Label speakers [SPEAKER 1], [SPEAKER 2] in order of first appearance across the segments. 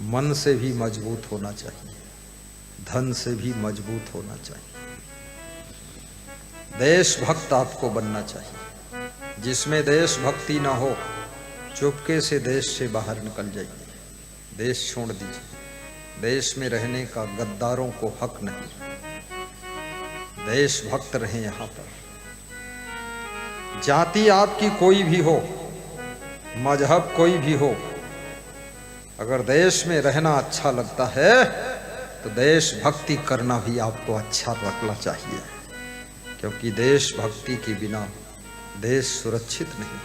[SPEAKER 1] मन से भी मजबूत होना चाहिए, धन से भी मजबूत होना चाहिए। देशभक्त आपको बनना चाहिए। जिसमें देशभक्ति ना हो, चुपके से देश से बाहर निकल जाइए, देश छोड़ दीजिए। देश में रहने का गद्दारों को हक नहीं। देशभक्त रहें। यहाँ पर जाति आपकी कोई भी हो, मजहब कोई भी हो, अगर देश में रहना अच्छा लगता है तो देशभक्ति करना भी आपको अच्छा लगना चाहिए, क्योंकि देशभक्ति के बिना देश सुरक्षित नहीं।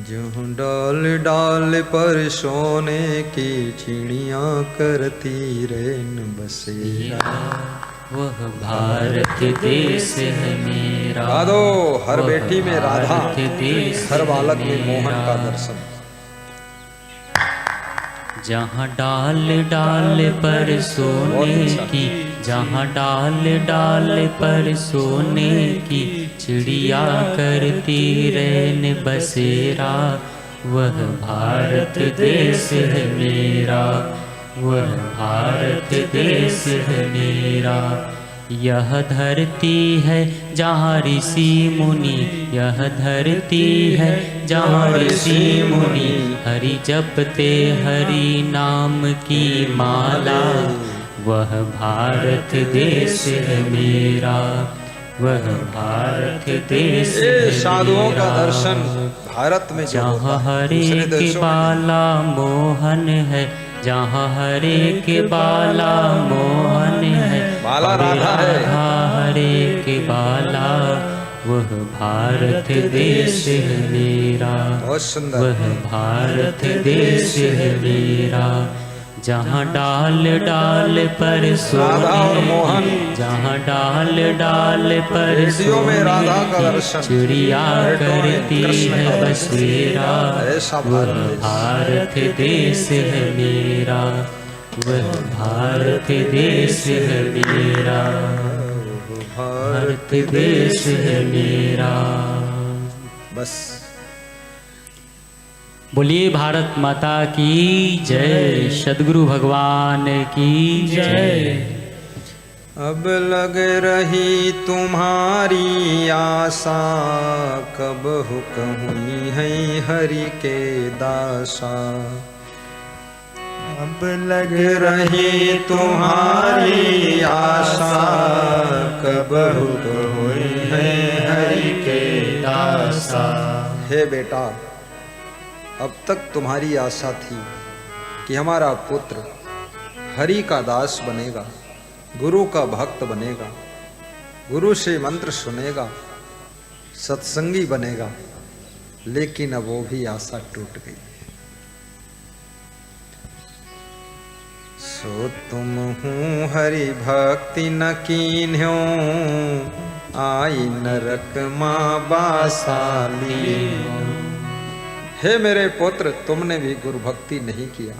[SPEAKER 1] जो डाल डाल पर सोने की चिड़ियां करती रैन बसेरा,
[SPEAKER 2] वह भारत देश है मेरा।
[SPEAKER 1] गा दो, हर बेटी में राधा, हर बालक में मोहन का दर्शन।
[SPEAKER 2] जहाँ डाल डाल पर सोने की, जहाँ डाल डाल पर सोने की चिड़िया करती रैन बसेरा, वह भारत देश है मेरा, वह भारत देश है मेरा। यह धरती है जहाँ ऋषि मुनि, यह धरती है जहाँ ऋषि मुनि हरि जपते हरि नाम की माला, वह भारत देश है मेरा, वह भारत देश है मेरा।
[SPEAKER 1] साधुओं का दर्शन भारत में
[SPEAKER 2] जहाँ हरे के बाला मोहन है, जहाँ हरे के बाला मोहन है,
[SPEAKER 1] बाला राधा है,
[SPEAKER 2] हरे के बाला, वह भारत देश है मेरा,
[SPEAKER 1] बहुत सुंदर,
[SPEAKER 2] वह भारत देश है मेरा। जहाँ डाल डाल पर सोने, जहाँ डाल डाल पर सोने चिड़िया करती है बसेरा, वह भारत देश है मेरा, वह भारत देश है मेरा, भारत देश है मेरा।
[SPEAKER 1] बस
[SPEAKER 2] बोलिए भारत माता की जय, सद्गुरु भगवान की जय।
[SPEAKER 1] अब लग रही तुम्हारी आशा, कब हुक्म हुई है हरि के दासा। अब लग रही तुम्हारी आशा, कब हुक्म हुई है हरि के दासा। हे बेटा, अब तक तुम्हारी आशा थी कि हमारा पुत्र हरि का दास बनेगा, गुरु का भक्त बनेगा, गुरु से मंत्र सुनेगा, सत्संगी बनेगा, लेकिन अब वो भी आशा टूट गई। सो तुम हूँ हरि भक्ति न कीन्ह्यो, आई नरक माँ बासाली। हे मेरे पुत्र, तुमने भी गुरु भक्ति नहीं किया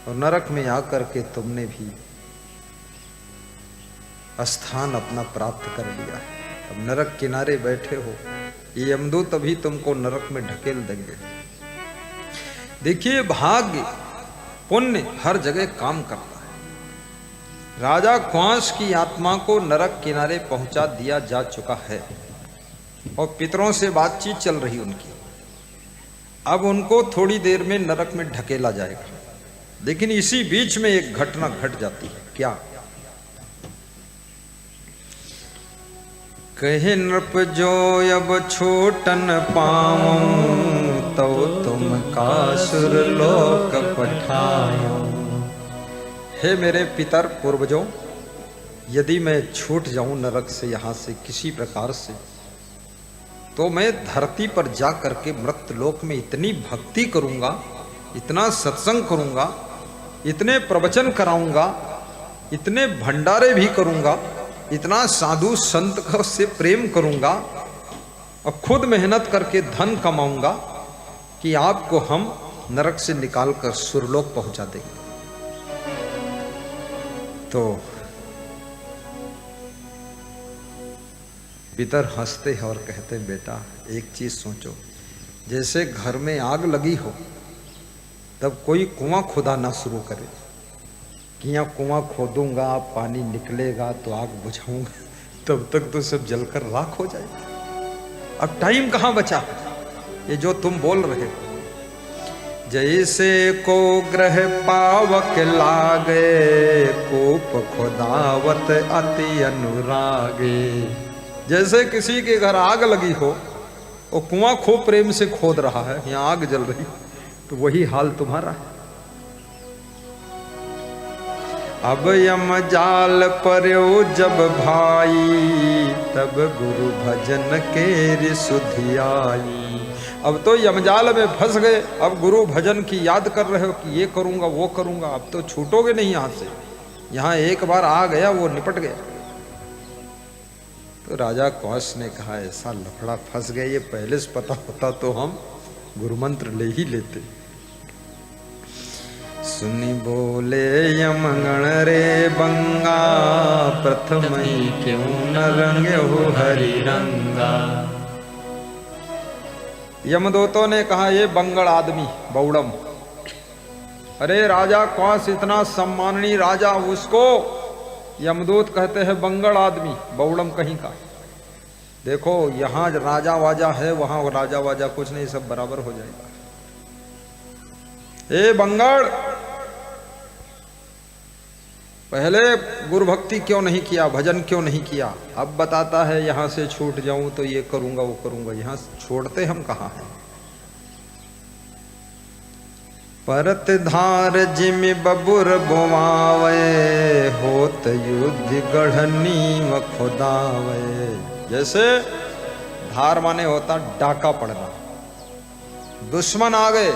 [SPEAKER 1] और नरक में आकर के तुमने भी स्थान अपना प्राप्त कर लिया है। अब नरक किनारे बैठे हो, ये यमदूत अभी तुमको नरक में ढकेल देंगे। देखिए, भाग्य पुण्य हर जगह काम करता है। राजा क्वांस की आत्मा को नरक किनारे पहुंचा दिया जा चुका है और पितरों से बातचीत चल रही उनकी। अब उनको थोड़ी देर में नरक में ढकेला जाएगा, लेकिन इसी बीच में एक घटना घट जाती है। क्या? कहे नृप जो अब छोटन पाऊं, तो तुम कासुर लोक पठायो। हे मेरे पितर पूर्वजों, यदि मैं छूट जाऊं नरक से, यहां से किसी प्रकार से, तो मैं धरती पर जा करके मृत्यलोक में इतनी भक्ति करूंगा, इतना सत्संग करूंगा, इतने प्रवचन कराऊंगा, इतने भंडारे भी करूंगा, इतना साधु संत से प्रेम करूंगा और खुद मेहनत करके धन कमाऊंगा कि आपको हम नरक से निकालकर सुरलोक पहुंचा देंगे। तो पितर हंसते हैं और कहते हैं, बेटा एक चीज सोचो, जैसे घर में आग लगी हो तब कोई कुआं खोदाना शुरू करे कि यहाँ कुआं खोदूंगा, पानी निकलेगा तो आग बुझाऊंगा, तब तक तो सब जलकर राख हो जाएगा। अब टाइम कहाँ बचा? ये जो तुम बोल रहे हो, जैसे को ग्रह पावक लागे, कोप खुदावत अति अनुरागे। जैसे किसी के घर आग लगी हो, वो कुआं खूब प्रेम से खोद रहा है, यहाँ आग जल रही, तो वही हाल तुम्हारा है। अब यम जाल पर्यो जब भाई, तब गुरु भजन के रिसुधि आई। अब तो यमजाल में फंस गए, अब गुरु भजन की याद कर रहे हो कि ये करूंगा वो करूंगा, अब तो छूटोगे नहीं यहां से। यहां एक बार आ गया वो निपट गया। तो राजा कौश ने कहा ऐसा लफड़ा फंस गए, ये पहले से पता होता तो हम गुरु मंत्र ले ही लेते। सुनी बोले यमगण रे बंगा, प्रथम ही क्यों न रंगे हो हरि रंगा। यमदूतों ने कहा ये बंगड़ आदमी बौड़म, अरे राजा कौश इतना सम्माननीय राजा, उसको यमदूत कहते हैं बंगड़ आदमी, बौड़म कहीं का। देखो यहां राजा वाजा है, वहां राजा वाजा कुछ नहीं, सब बराबर हो जाएगा। ए बंगड़, पहले गुरु भक्ति क्यों नहीं किया, भजन क्यों नहीं किया? अब बताता है यहां से छूट जाऊं तो ये करूंगा वो करूंगा। यहां छोड़ते हम कहां हैं? परत धार जिमि बबुर बोवावे, होत युद्ध गढ़नी व खुदावे। जैसे धार माने होता डाका पड़ना, दुश्मन आ गए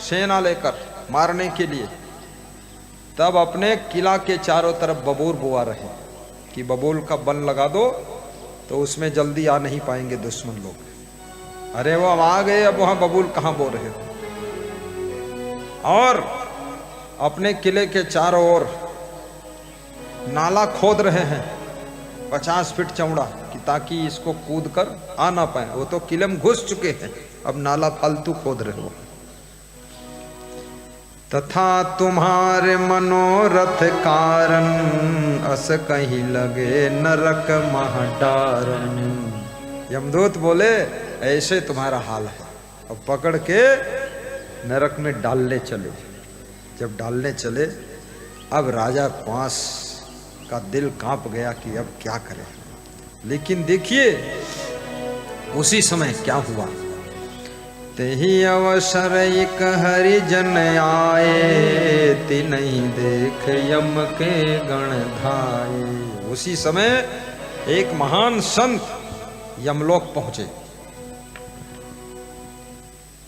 [SPEAKER 1] सेना लेकर मारने के लिए, तब अपने किला के चारों तरफ बबूर बोआ रहे कि बबूल का बन लगा दो तो उसमें जल्दी आ नहीं पाएंगे दुश्मन लोग। अरे वो अब आ गए, अब वहां बबूल कहां बो रहे हो? और अपने किले के चारों ओर नाला खोद रहे हैं 50 फीट चौड़ा, कि ताकि इसको कूद कर आ ना पाए। वो तो किले में घुस चुके हैं, अब नाला फालतू खोद रहे हो। तथा तुम्हारे मनोरथ कारण, अस कहीं लगे नरक महडारन। यमदूत बोले ऐसे तुम्हारा हाल है, अब पकड़ के नरक में डालने चले। जब डालने चले, अब राजा कौश का दिल कांप गया कि अब क्या करें। लेकिन देखिए उसी समय क्या हुआ। तेहि अवसर एक हरिजन आए, तिन्हि देख यम के गण धाये। उसी समय एक महान संत यमलोक पहुंचे,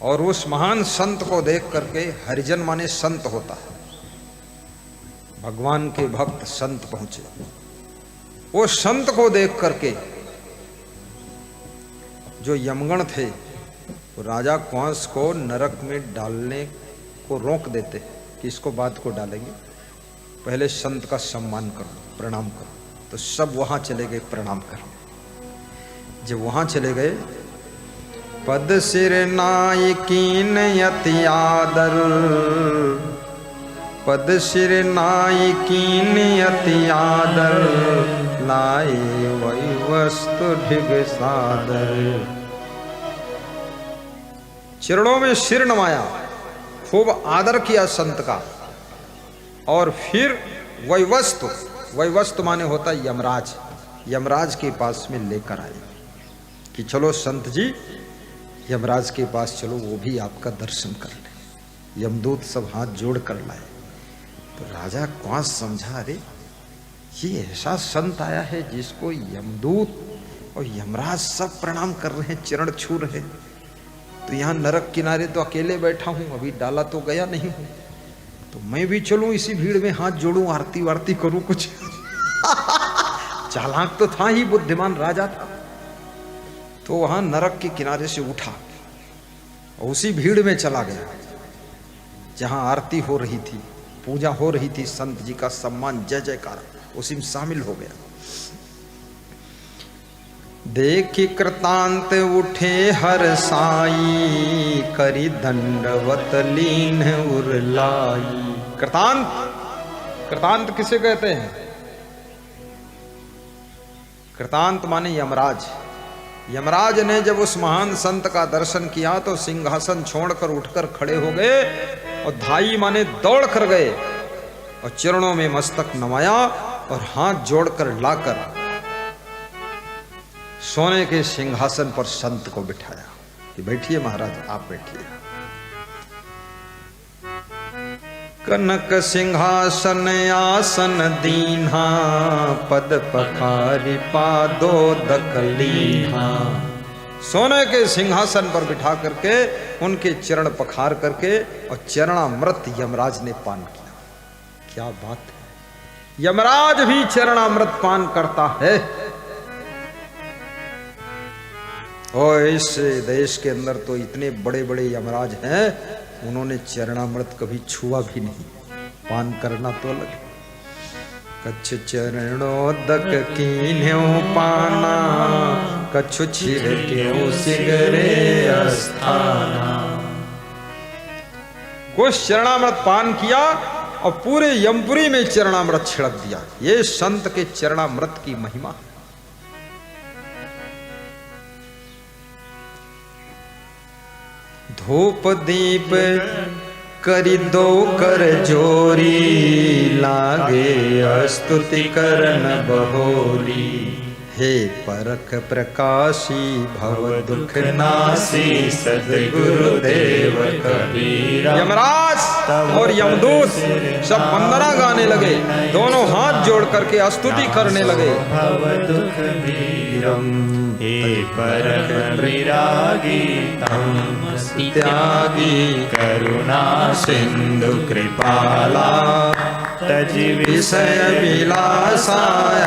[SPEAKER 1] और उस महान संत को देख करके, हरिजन माने संत होता है, भगवान के भक्त संत पहुंचे। वो संत को देख करके जो यमगण थे वो राजा कौश को नरक में डालने को रोक देते कि इसको बाद को डालेंगे, पहले संत का सम्मान करो, प्रणाम करो। तो सब वहां चले गए प्रणाम करने। जब वहां चले गए, पद सिर नायकीन यति आदर, पद सिर नायकीन यति आदर, लाए वही वस्तु ढिग सादर। चरणों में सिर नवाया, खूब आदर किया संत का, और फिर वैवस्तु, वैवस्तु माने होता यमराज, यमराज के पास में लेकर आए कि चलो संत जी यमराज के पास चलो, वो भी आपका दर्शन कर ले। यमदूत सब हाथ जोड़ कर लाए। तो राजा कौश समझा, अरे ये ऐसा संत आया है जिसको यमदूत और यमराज सब प्रणाम कर रहे हैं, चरण छू रहे। तो यहाँ नरक किनारे तो अकेले बैठा हूं, अभी डाला तो गया नहीं हूं, तो मैं भी चलूं इसी भीड़ में, हाथ जोड़ूं, आरती वारती करूं कुछ। चालाक तो था ही, बुद्धिमान राजा था। तो वहां नरक के किनारे से उठा और उसी भीड़ में चला गया जहां आरती हो रही थी, पूजा हो रही थी, संत जी का सम्मान, जय जयकार, उसी में शामिल हो गया। देखी कृतांत उठे हर साई, करी दंडवत लीन उरलाई। कृतांत, कृतांत किसे कहते हैं? कृतांत माने यमराज। यमराज ने जब उस महान संत का दर्शन किया तो सिंहासन छोड़कर उठकर खड़े हो गए और धाई माने दौड़ कर गए और चरणों में मस्तक नवाया और हाथ जोड़कर लाकर सोने के सिंहासन पर संत को बिठाया कि बैठिए महाराज, आप बैठिए। कनक सिंहासन आसन दीन्हा, पद पखारी पादोदक लीन्हा। सोने के सिंहासन पर बिठा करके उनके चरण पखार करके और चरणामृत यमराज ने पान किया। क्या बात है, यमराज भी चरणामृत पान करता है। और इस देश के अंदर तो इतने बड़े बड़े यमराज हैं, उन्होंने चरणामृत कभी छुआ भी नहीं, पान करना तो अलग। कछु चरणोदक कीन्ह्यो पाना, कछु छिड़क्यो सिगरे अस्थाना। कुछ चरणामृत पान किया और पूरे यमपुरी में चरणामृत छिड़क दिया। ये संत के चरणामृत की महिमा है। धूप दीप करी दो कर जोरी, लागे स्तुति करन बहोरी। हे परख प्रकाशी भव दुख नासी, सद्गुरुदेव कबीरा। यमराज और यमदूत सब वंदना गाने लगे, दोनों हाथ जोड़ करके स्तुति करने लगे।
[SPEAKER 3] भव दुख वीरम, हे परख विरागी तम त्यागी, करुणा सिंधु कृपाला। तजि विषय विलासायासन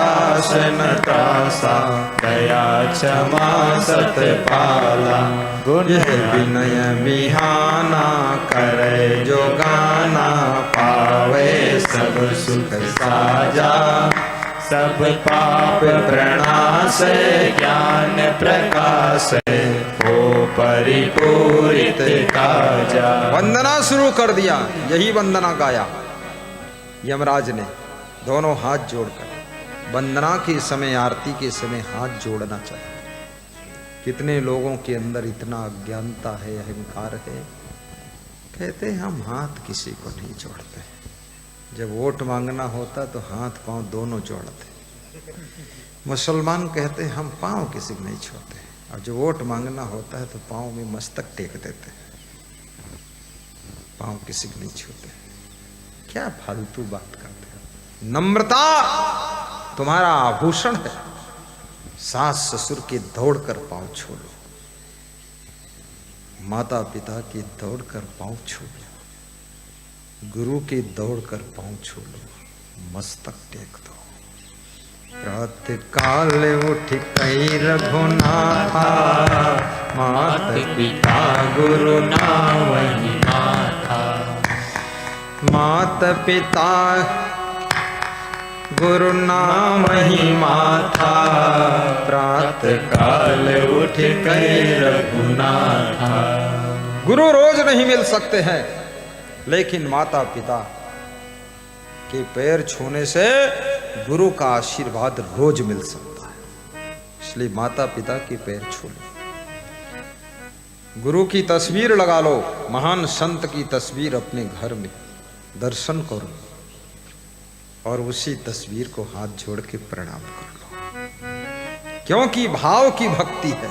[SPEAKER 3] त्रासा, दया क्षमा सतपाला। गुण विनय विहाना, करे जो गाना, पावे सब सुख साजा। सब पाप प्रणाश, ज्ञान प्रकाश, हो परिपूरित काजा।
[SPEAKER 1] वंदना शुरू कर दिया। यही वंदना गाया यमराज ने, दोनों हाथ जोड़कर। वंदना के समय, आरती के समय हाथ जोड़ना चाहिए। कितने लोगों के अंदर इतना अज्ञानता है, अहंकार है, कहते हैं हम हाथ किसी को नहीं जोड़ते। जब वोट मांगना होता तो हाथ पांव दोनों जोड़ते। मुसलमान कहते हैं हम पांव किसी को नहीं छोड़ते, और जब वोट मांगना होता है तो पांव में मस्तक टेक देते, पांव किसी को नहीं छूते। क्या फालतू बात करते हो। नम्रता तुम्हारा आभूषण है। सास ससुर की दौड़कर पांव छोड़ो, माता पिता की दौड़कर पांव छोड़ो, गुरु की दौड़कर पांव छोड़ो, मस्तक टेक दो। प्रातः काल उठ कई रघुनाथा, मात पिता गुरु नावहि माथा। मात पिता गुरु नामहि माथा, प्रातः काल उठ कई रघुनाथा। गुरु रोज नहीं मिल सकते हैं, लेकिन माता पिता के पैर छूने से गुरु का आशीर्वाद रोज मिल सकता है। इसलिए माता पिता के पैर छू लो, गुरु की तस्वीर लगा लो, महान संत की तस्वीर अपने घर में दर्शन करो और उसी तस्वीर को हाथ जोड़ के प्रणाम कर लो, क्योंकि भाव की भक्ति है।